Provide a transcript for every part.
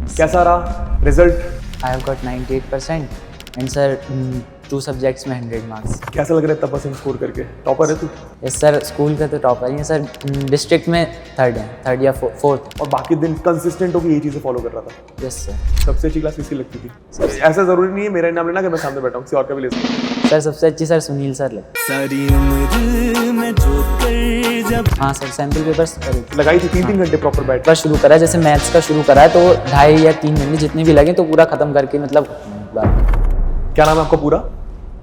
कैसा रहा result? I have got 98% and sir, 2 subjects में 100 marks. कैसा लग रहा है इतना परसेंट स्कोर करके? टॉपर है तू? Yes sir, स्कूल का तो टॉपर ही है सर, डिस्ट्रिक्ट में थर्ड या फोर्थ. और बाकी दिन कंसिस्टेंट होकर ये चीज़ें फॉलो कर रहा था। Yes sir. सबसे अच्छी क्लास किसकी लगती थी? ऐसा ज़रूरी नहीं है मेरा नाम लेना कि मैं सामने बैठा हूँ, किसी और का भी ले सकता हूँ। सर सबसे अच्छी सर सुनील सर लगे. सारी उम्र में जो कर जब हाँ सर, सैम्पल पेपर्स लगाई थी 3-3 घंटे प्रॉपर बैठ। पेपर शुरू करा, जैसे मैथ्स का शुरू करा है तो 2.5 या 3 घंटे जितने भी लगे तो पूरा खत्म करके मतलब बात. क्या नाम है आपका पूरा?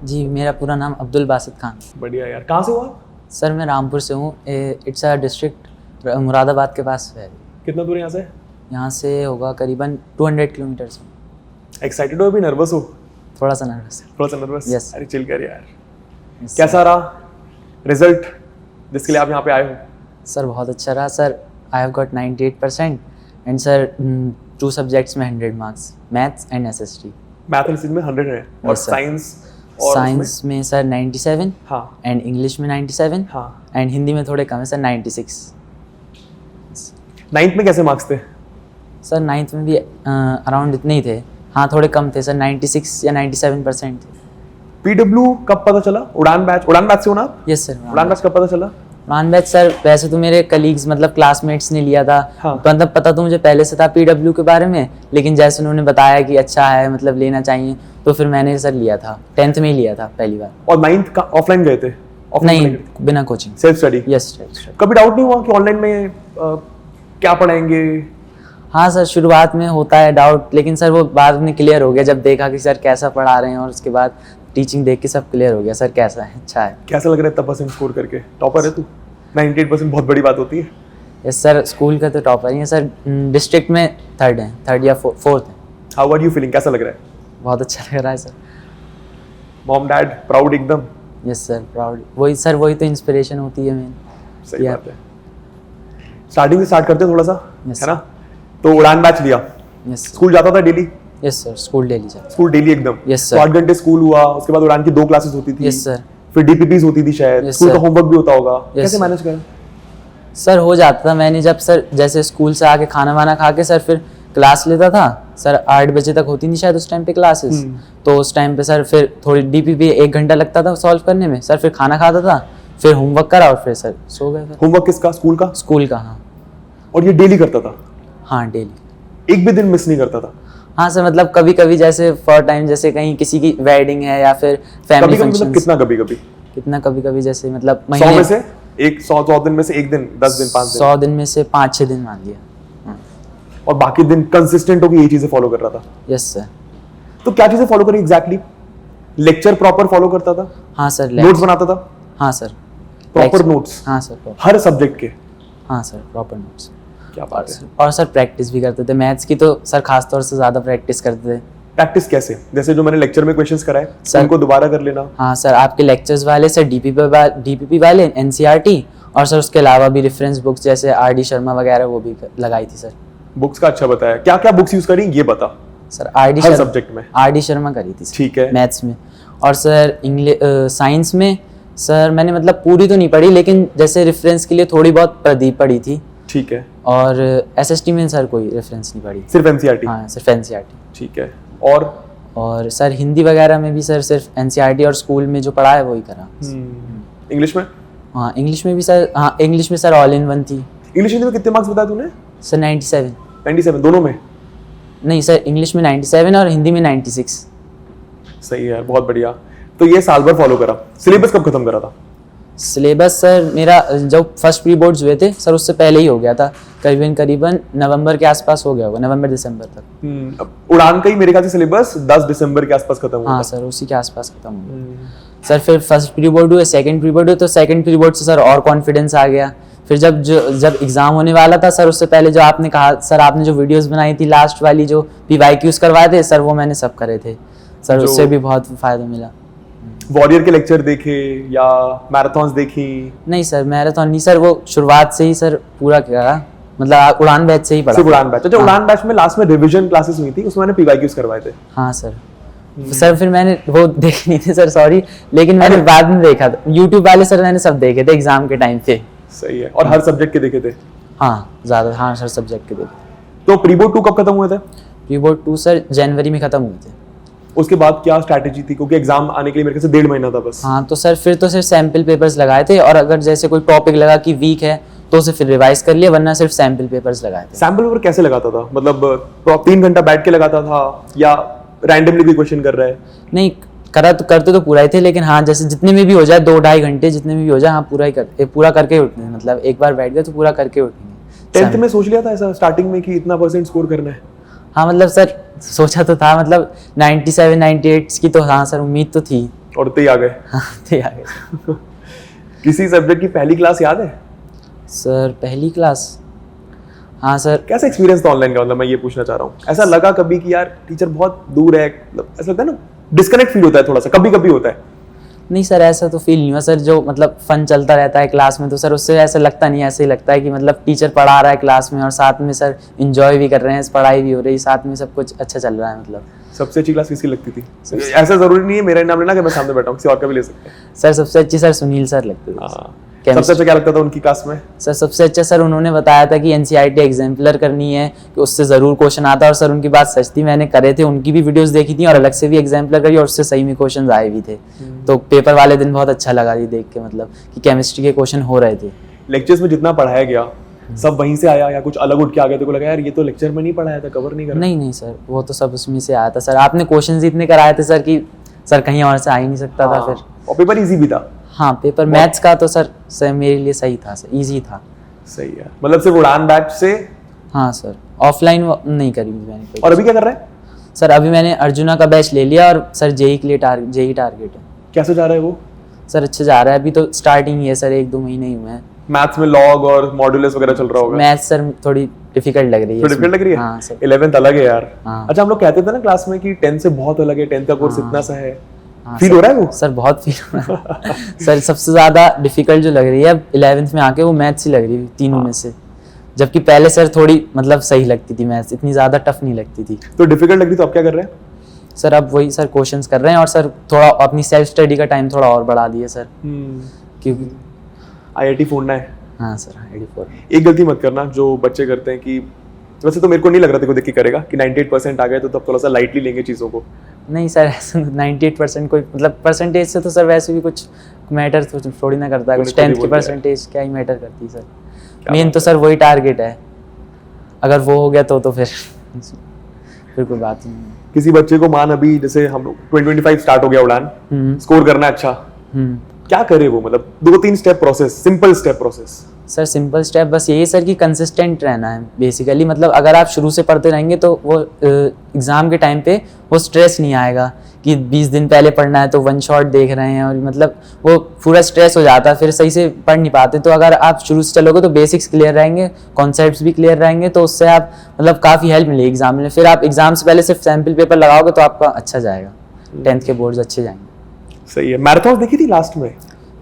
जी, मेरा पूरा नाम अब्दुल बासित खान. बढ़िया यार, कहाँ से हो आप? सर मैं रामपुर से हूँ. इट्स अ डिस्ट्रिक्ट मुरादाबाद के पास है. कितना दूर है यहाँ से? यहाँ से होगा करीबन 200 किलोमीटर्स. एक्साइटेड हो अभी, नर्वस हो? थोड़ा सा नर्वस. थोड़ा सा नर्वस? Yes. अरे चिल कर यार। कैसा रहा रिजल्ट जिसके लिए आप यहाँ पे आए हो? सर बहुत अच्छा रहा sir. I have got 98% and sir 2 subjects में 100 marks, maths and SST. Mathematics में 100 है और Yes, sir. साइंस और साइंस में सर 97 हाँ एंड इंग्लिश में 97 हाँ। एंड हिंदी में थोड़े कम है सर 96. 9th में कैसे मार्क्स थे? सर 9th में भी अराउंड इतने ही थे. हाँ थोड़े कम थे सर, 96 या 97% थे. PW कब पता चला? उड़ान बैच से हो ना आप? Yes sir. उड़ान बैच कब पता चला? उड़ान बैच सर वैसे तो मेरे कलीग्स मतलब क्लासमेट्स ने लिया था. हाँ. मतलब पता तो मुझे पहले से था PW के बारे में, लेकिन जैसे उन्होंने बताया कि अच्छा है मतलब लेना चाहिए तो फिर मैंने सर लिया था. 10th में ही लिया था पहली बार. और 9th का ऑफलाइन गए थे? नहीं, बिना कोचिंग. Self study? यस. कभी डाउट नहीं हुआ कि ऑनलाइन में क्या पढ़ाएंगे? हाँ सर, शुरुआत में होता है डाउट, लेकिन सर वो बाद में क्लियर हो गया जब देखा कि सर कैसा पढ़ा रहे हैं, और उसके बाद टीचिंग देख के सब क्लियर हो गया सर कैसा है, अच्छा है. कैसा लग रहा है इतना परसेंट स्कोर करके? टॉपर है तू? 98% बहुत बड़ी बात होती है। यस सर, स्कूल का तो टॉपर ही है सर, डिस्ट्रिक्ट में थर्ड या फोर्थ है. How are you feeling? कैसा लग रहा है? बहुत अच्छा लग रहा है सर. मॉम डैड प्राउड एकदम? Yes sir, proud. वही तो इंस्पिरेशन होती है मेन. सही बात है. स्टार्टिंग से स्टार्ट करते हैं थोड़ा सा, Yes, है ना? तो उड़ान बैच लिया, यस. स्कूल जाता था daily? Yes sir, school daily sir. School daily एकदम? Yes, तो sir. 8 घंटे स्कूल हुआ, उसके बाद उड़ान की 2 क्लासेस होती थी? Yes sir. फिर DPPs होती थी शायद, Yes, स्कूल का sir. होमवर्क भी होता होगा, Yes, कैसे sir. मैनेज करें? सर हो जाता था. मैंने जब सर जैसे स्कूल से आके खाना वाना खा के सर फिर क्लास लेता था सर. 8 बजे तक होती नहीं शायद उस टाइम पे क्लासेस. तो उस टाइम पे सर फिर थोड़ी DPP 1 घंटा लगता था सॉल्व करने में सर. फिर खाना खाता था, फिर होमवर्क करा और फिर सर सो गए. होमवर्क किसका? स्कूल का? स्कूल का. हाँ. और ये डेली करता था? हाँ डेली. एक भी दिन मिस नहीं करता था? हाँ सर, मतलब कभी कभी जैसे फॉर टाइम जैसे कहीं किसी की वेडिंग है या फिर फैमिली कभी मतलब फंक्शन. कितना कभी कभी? कितना कभी कभी जैसे मतलब 100 महीने में से 100 दिन में से 1 दिन, 10 दिन, 5 दिन? 100 दिन में से 5-6 दिन मान लिया. और बाकी दिन कंसिस्टेंट होकर ये चीजें फॉलो कर रहा था? Yes sir. तो क्या चीजें फॉलो करी एग्जैक्टली? लेक्चर प्रॉपर फॉलो करता था? हाँ सर. नोट्स बनाता था? हाँ सर. Proper notes? हाँ सर. proper. हर सब्जेक्ट के? हाँ सर, प्रॉपर नोट्स. क्या बात है. और सर प्रैक्टिस भी करते थे मैथ्स की, तो सर खास तौर से ज़्यादा प्रैक्टिस करते थे. प्रैक्टिस कैसे? जैसे जो मैंने लेक्चर में क्वेश्चंस कराए सर- उनको दोबारा कर लेना? हाँ सर, आपके लेक्चर्स वाले सर DPP वाले, NCERT, और सर उसके अलावा भी रेफरेंस बुक्स जैसे RD शर्मा वगैरह वो भी लगाई थी सर. बुक्स का अच्छा बताया. क्या क्या बुक्स यूज करी ये बता. सर RD सब्जेक्ट में? RD शर्मा करी थी सर. ठीक है. मैथ्स में. और सर साइंस में सर मैंने मतलब पूरी तो नहीं पढ़ी, लेकिन जैसे रेफरेंस के लिए थोड़ी बहुत प्रदीप पढ़ी थी. ठीक है. और SST में सर कोई रेफरेंस नहीं पढ़ी. सिर्फ NCERT? हाँ सिर्फ NCERT. ठीक है. और सर हिंदी वगैरह में भी सर सिर्फ NCERT और स्कूल में जो पढ़ा है वही करा. इंग्लिश में? हाँ इंग्लिश में भी सर. हाँ इंग्लिश में सर ऑल इन वन थी. इंग्लिश हिंदी में कितने मार्क्स बताए तूने? सर 97. 97 दोनों में? नहीं सर, इंग्लिश में 97 और हिंदी में 96. सही है, बहुत बढ़िया. तो ये साल भर फॉलो करा. सिलेबस कब खत्म करा था? सिलेबस सर मेरा जब फर्स्ट प्री बोर्ड्स हुए थे सर उससे पहले ही हो गया था. करीबन नवंबर के आसपास हो गया होगा, नवंबर दिसंबर तक. अब उड़ान का ही मेरे ख्याल से सिलेबस 10 दिसंबर के आसपास खत्म हुआ हाँ था. सर, उसी के आसपास खत्म हो गया. सर फिर फर्स्ट प्री बोर्ड हुए, सेकंड प्री बोर्ड हुए, तो सेकंड प्री बोर्ड से सर और कॉन्फिडेंस आ गया. फिर जब एग्जाम होने वाला था सर उससे पहले जो आपने कहा सर, आपने जो वीडियोस बनाई थी लास्ट वाली जो PYQs करवाए थे सर, वो मैंने सब करे थे सर. उससे भी बहुत फायदा मिला. वॉरियर के लेक्चर देखे या मैराथन्स देखी? नहीं सर, मैराथन नहीं सर, वो शुरुआत से ही सर पूरा करा, मतलब उड़ान बैच से ही पढ़ा. सिर्फ उड़ान बैच? अच्छा. हाँ. उड़ान बैच में लास्ट में रिवीजन क्लासेस हुई थी, उसमें मैंने PYQs करवाए थे. हाँ सर. सर फिर मैंने वो देखे नहीं थे सर, सॉरी, लेकिन मैंने बाद में देखा था. यूट्यूब वाले सर मैंने सब देखे थे एग्जाम के टाइम पे. सही है. और हर सब्जेक्ट के देखे थे? हाँ ज़्यादा. हाँ सर, सब्जेक्ट के देखे. तो प्री बोर्ड 2 कब खत्म हुए थे? प्री बोर्ड 2 सर जनवरी में ख़त्म हुए थे। उसके बाद क्या स्ट्रैटेजी थी, क्योंकि एग्जाम आने के लिए मेरे ख्याल से 1.5 महीना था बस। हाँ तो सर फिर तो सिर्फ सैम्पल पेपर्स लगाए थे, और अगर जैसे कोई टॉपिक लगा कि वीक है तो उसे फिर रिवाइज कर लिया, वरना सिर्फ सैम्पल पेपर्स लगाए थे। सैम्पल पेपर कैसे लगाता था, मतलब 3 घंटा बैठ के लगाता था या रैंडमली कोई क्वेश्चन कर रहा है? नहीं करते तो पूरा ही थे, लेकिन हाँ जैसे जितने में भी हो जाए 2-2.5 घंटे जितने में भी हो जाए, हाँ पूरा करके ही उठने, मतलब एक बार बैठ गए तो पूरा करके उठेंगे। 10th में सोच लिया था ऐसा स्टार्टिंग में कि इतना % स्कोर करना है? हाँ मतलब सर सोचा तो था, मतलब 97-98 की तो हाँ सर उम्मीद तो थी। और ते आ गए। हाँ थे आ गए। किसी सब्जेक्ट की पहली क्लास याद है? सर पहली क्लास, हाँ सर। कैसा एक्सपीरियंस था ऑनलाइन का, मतलब मैं ये पूछना चाह रहा हूँ। ऐसा लगा कभी कि यार टीचर बहुत दूर है, मतलब ऐसा लगता है ना, डिस्कनेक्ट फील होता है थोड़ा सा, कभी कभी होता है? नहीं सर ऐसा तो फील नहीं हुआ सर, जो मतलब फन चलता रहता है क्लास में तो सर उससे ऐसा लगता नहीं, ऐसे ही लगता है कि मतलब टीचर पढ़ा रहा है क्लास में और साथ में सर एंजॉय भी कर रहे हैं, पढ़ाई भी हो रही है, साथ में सब कुछ अच्छा चल रहा है। मतलब सबसे अच्छी क्लास किसकी लगती थी? ऐसा जरूरी नहीं है मेरा नाम लेना कि मैं सामने बैठा हूँ, किसी और का भी ले सकते हैं। सर सबसे अच्छी सर सुनील सर लगते थे। हाँ। सबसे अच्छा क्या लगता था उनकी क्लास में? सर सबसे अच्छा सर उन्होंने बताया था कि एनसीईआरटी एग्जाम्पलर करनी है, कि उससे ज़रूर क्वेश्चन आता है, और सर उनकी बात सच थी, मैंने करे थे, उनकी भी वीडियोस देखी थी और अलग से भी एग्जाम्पलर करी और उससे सही में क्वेश्चन आए भी थे। तो पेपर वाले दिन बहुत अच्छा लगा ये देख के, मतलब कि केमिस्ट्री के क्वेश्चन हो रहे थे। लेक्चर्स में जितना पढ़ाया गया सब वहीं से आया या कुछ अलग उठ के आ गया? तो लगा यार ये तो लेक्चर में नहीं पढ़ाया था, कवर नहीं करा? नहीं सर वो तो सब उसमें से आया था सर, आपने क्वेश्चन इतने कराए थे सर कि सर कहीं और से आ ही नहीं सकता था फिर। और पेपर इजी भी था? हाँ पेपर मैथ्स का तो सर मेरे लिए सही था सर, इजी था। सही है, मतलब सिर्फ उड़ान बैच से? हाँ सर ऑफलाइन नहीं करी मैंने कोई। और अभी क्या कर रहा है? सर अभी मैंने अर्जुना का बैच ले लिया और सर जेई के लिए जेई टारगेट है। कैसे जा रहा है वो? सर अच्छे जा रहा है, अभी तो स्टार्टिंग ही है सर, 1-2 महीने ही हुए हैं। मैथ्स में लॉग और मॉड्यूलस वगैरह चल रहा होगा? मैथ्स सर थोड़ी डिफिकल्ट लग रही है। डिफिकल्ट लग रही है? हाँ सर। 11th अलग है यार। हाँ। अच्छा, हम लोग कहते थे ना क्लास में कि 10th से बहुत अलग है, 10th का कोर्स इतना सा है। हाँ, फील हो रहा है वो? सर बहुत फील हो रहा है। सर सबसे ज्यादा डिफिकल्ट जो लग रही है 11th में आके वो मैथ्स ही लग रही है तीनों में से, जबकि पहले सर थोड़ी मतलब सही लगती थी मैथ्स, इतनी ज्यादा टफ नहीं लगती थी। तो डिफिकल्ट लग रही, तो आप क्या कर रहे हैं? सर अब वही सर क्वेश्चंस कर रहे हैं और सर थोड़ा अपनी सेल्फ स्टडी का टाइम थोड़ा और बढ़ा दिया सर, क्योंकि IIT फोड़ना है। हाँ सर IIT4। एक गलती मत करना जो बच्चे करते हैं कि, वैसे तो मेरे को नहीं लग रहा था को देख के करेगा कि 98% आ गए तो तब थोड़ा सा लाइटली लेंगे चीज़ों को। नहीं सर ऐसा 98% कोई मतलब परसेंटेज से तो सर वैसे भी कुछ मैटर थोड़ी ना करता है, कुछ 10th की परसेंटेज क्या ही मैटर करती है सर। मेन तो सर वही टारगेट है, अगर वो हो गया तो फिर कोई बात नहीं। किसी बच्चे को मान अभी जैसे हम लोग 2025 स्टार्ट हो गया उड़ान, स्कोर करना है अच्छा, क्या करे वो? मतलब 2-3 step process, simple step process. Sir simple step बस यही सर कि कंसिस्टेंट रहना है बेसिकली, मतलब अगर आप शुरू से पढ़ते रहेंगे तो वो एग्ज़ाम के टाइम पे वो स्ट्रेस नहीं आएगा कि 20 दिन पहले पढ़ना है तो 1 शॉट देख रहे हैं, और मतलब वो पूरा स्ट्रेस हो जाता है, फिर सही से पढ़ नहीं पाते। तो अगर आप शुरू से चलोगे तो बेसिक्स क्लियर रहेंगे, कॉन्सेप्ट्स भी क्लियर रहेंगे, तो उससे आप मतलब काफ़ी हेल्प मिलेगी एग्जाम में। फिर आप एग्जाम से पहले सिर्फ सैम्पल पेपर लगाओगे तो आपका अच्छा जाएगा, 10th के बोर्ड्स अच्छे जाएंगे। सही है। मैराथन देखी थी लास्ट में?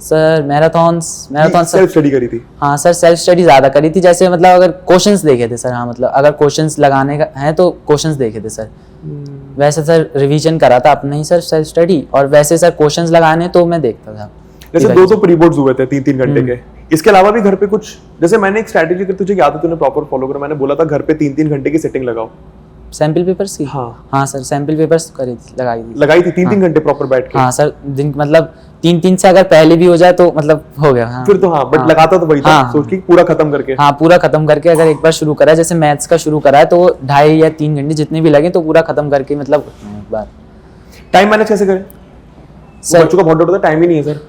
सर मैराथन सेल्फ स्टडी करी थी? हाँ सर सेल्फ स्टडी ज़्यादा करी थी, जैसे मतलब अगर क्वेश्चंस देखे थे सर, हाँ मतलब अगर क्वेश्चंस लगाने का है तो क्वेश्चंस देखे थे सर। वैसे सर रिवीजन करा था अपने ही सर सेल्फ स्टडी, और वैसे सर क्वेश्चंस लगाने तो मैं देखता था। जैसे 2 प्री बोर्ड्स हुए थे 3-3 घंटे के, इसके अलावा भी घर पे कुछ, जैसे मैंने एक स्ट्रैटेजी कर, तुझे याद है तूने प्रॉपर फॉलो करा, मैंने बोला था घर पे 3-3 घंटे की सेटिंग लगाओ सैम्पल पेपर्स की। हाँ सर सैम्पल पेपर्स लगाई थी 3-3 घंटे प्रॉपर बैठ के। हाँ सर दिन मतलब 3-3 से अगर पहले भी हो जाए तो मतलब हो गया। हाँ। फिर तो हाँ, बट लगाता तो वही था, सोच के पूरा खत्म करके। हाँ पूरा खत्म करके अगर एक बार शुरू करा है, जैसे मैथ्स का शुरू करा है तो 2.5 या 3 घंटे जितने भी लगे तो पूरा खत्म करके मतलब एक बार। टाइम मैनेज कैसे करें सर? बच्चों का बहुत डर होता है, टाइम ही नहीं है सर।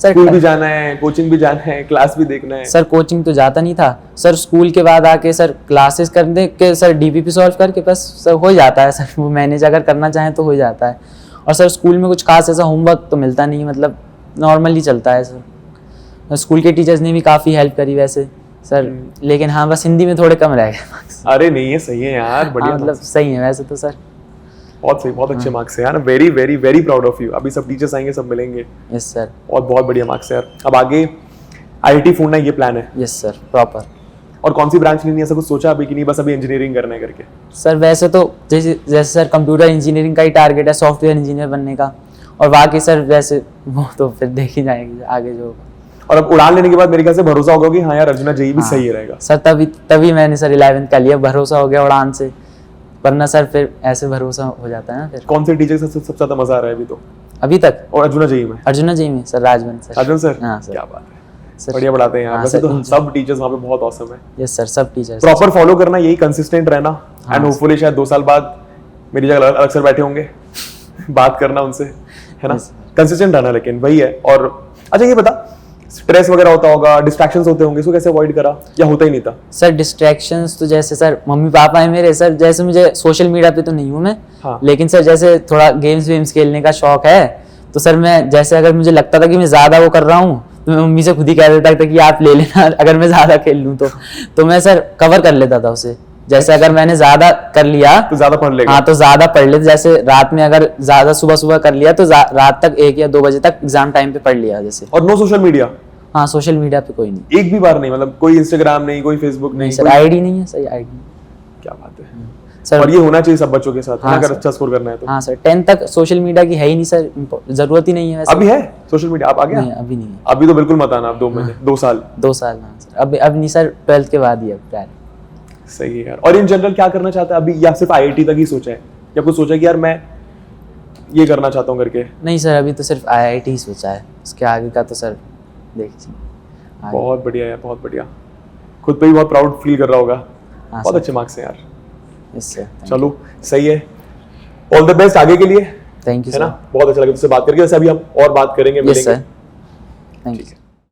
स्कूल भी जाना है, कोचिंग भी जाना है, क्लास भी देखना है। सर कोचिंग तो जाता नहीं था सर, स्कूल के बाद आके सर क्लासेस करने के सर DPP सॉल्व करके बस सर हो जाता है सर, वो मैनेज अगर करना चाहें तो हो जाता है। और सर स्कूल में कुछ खास ऐसा होमवर्क तो मिलता नहीं, मतलब नॉर्मली चलता है सर। स्कूल के टीचर्स ने भी काफ़ी हेल्प करी वैसे सर, लेकिन हाँ बस हिंदी में थोड़े कम रह गए। अरे नहीं है, सही है यार, बढ़िया मतलब सही है वैसे तो सर, बहुत सही, बहुत अच्छे मार्क्स है यार। Very very very proud of you. अभी सब टीचर्स आएंगे, सब मिलेंगे। Yes sir. और बहुत बढ़िया मार्क्स है यार। अब आगे IIT फोड़ना ये प्लान है? Yes sir proper. और कौन सी ब्रांच लेनी है, ऐसा कुछ सोचा अभी कि नहीं बस अभी इंजीनियरिंग करना है करके? सर वैसे तो जैसे सर कंप्यूटर इंजीनियरिंग का ही टारगेट है, सॉफ्टवेयर इंजीनियर बनने का, और बाकी सर वैसे वो तो फिर देखी जाएगी आगे जो होगा। और अब उड़ान लेने के बाद मेरे ख्याल से भरोसा होगा कि हाँ यार अर्जुना जेई भी सही रहेगा। सर तभी मैंने सर 11th का लिया, भरोसा हो गया उड़ान से। वरना सर फिर ऐसे भरोसा हो जाता है ना फिर। कौन से टीचर से सबसे ज्यादा मजा आ रहा है अभी तो? अभी तक और अर्जुना जी में? अर्जुना जी में सर, राजवन सर। राजन सर? हाँ सर। क्या बात है, सर बढ़िया पढ़ाते हैं यार। हाँ, वैसे सर, तो सब टीचर्स वहाँ पे बहुत औसम है। यस सर, सब टीचर्स प्रॉपर फॉलो करना, यही कंसिस्टेंट रहना, हाँ, एंड होपफुली शायद 2 साल बाद मेरी जगह अलग सर बैठे होंगे बात करना उनसे, है ना? Yes. कंसिस्टेंट रहना, लेकिन वही है। और अच्छा ये बता, स्ट्रेस वगैरह होता होगा, डिस्ट्रैक्शंस होते होंगे, इसको कैसे अवॉइड करा या होता ही नहीं था? सर डिस्ट्रैक्शंस तो जैसे सर मम्मी पापा है मेरे सर, जैसे मुझे सोशल मीडिया पे तो नहीं हूँ मैं, हाँ। लेकिन सर जैसे थोड़ा गेम्स वेम्स खेलने का शौक है, तो सर मैं जैसे अगर मुझे लगता था कि मैं ज्यादा वो कर रहा हूँ तो मैं मम्मी से खुद ही कह देता था कि आप ले लेना अगर मैं ज्यादा खेल लूँ तो मैं सर कवर कर लेता था उसे। जैसे अगर मैंने ज्यादा कर लिया तो ज्यादा पढ़ लेगा। हाँ तो ज्यादा पढ़ लेते, जैसे रात में अगर ज्यादा सुबह सुबह कर लिया तो रात तक 1 या 2 बजे तक एग्जाम टाइम पे पढ़ लिया जैसे। और नो सोशल मीडिया? हाँ सोशल मीडिया पे कोई नहीं, एक भी बार नहीं, मतलब कोई इंस्टाग्राम नहीं, कोई फेसबुक नहीं सर कोई... आईडी नहीं है सर, आईडी। क्या बात है सर और ये होना चाहिए सब बच्चों के साथ, हाँ, अगर सर। अच्छा स्कोर करना है तो। हाँ सर 10th तक सोशल मीडिया की है ही नहीं सर, जरूरत ही नहीं है वैसे। अभी है सोशल मीडिया? आप आ गया? नहीं अभी नहीं है, अभी तो बिल्कुल मत आना, आप 2 महीने 2 साल। 2 साल। हाँ सर अब नहीं सर, 12th के बाद ही अब प्लान। सही है यार। और इन जनरल क्या करना चाहता है अभी, या सिर्फ आईआईटी तक ही सोचा है, या कुछ सोचा है कि यार मैं ये करना चाहता हूँ करके? नहीं सर अभी तो सिर्फ आईआईटी ही सोचा है, उसके आगे का तो सर देखिए। बहुत बढ़िया यार, बहुत बढ़िया। खुद पे भी बहुत प्राउड फील कर रहा होगा। हाँ बहुत सर। अच्छे मार्क्स हैं यार। यस सर, चलो सही है, ऑल द बेस्ट आगे के लिए, थैंक यू है ना? सर। बहुत अच्छा लगा तुझसे बात करके। वैसे अभी हम और बात करेंगे, यस मिलेंगे। सर, थैंक ठीक यू। है।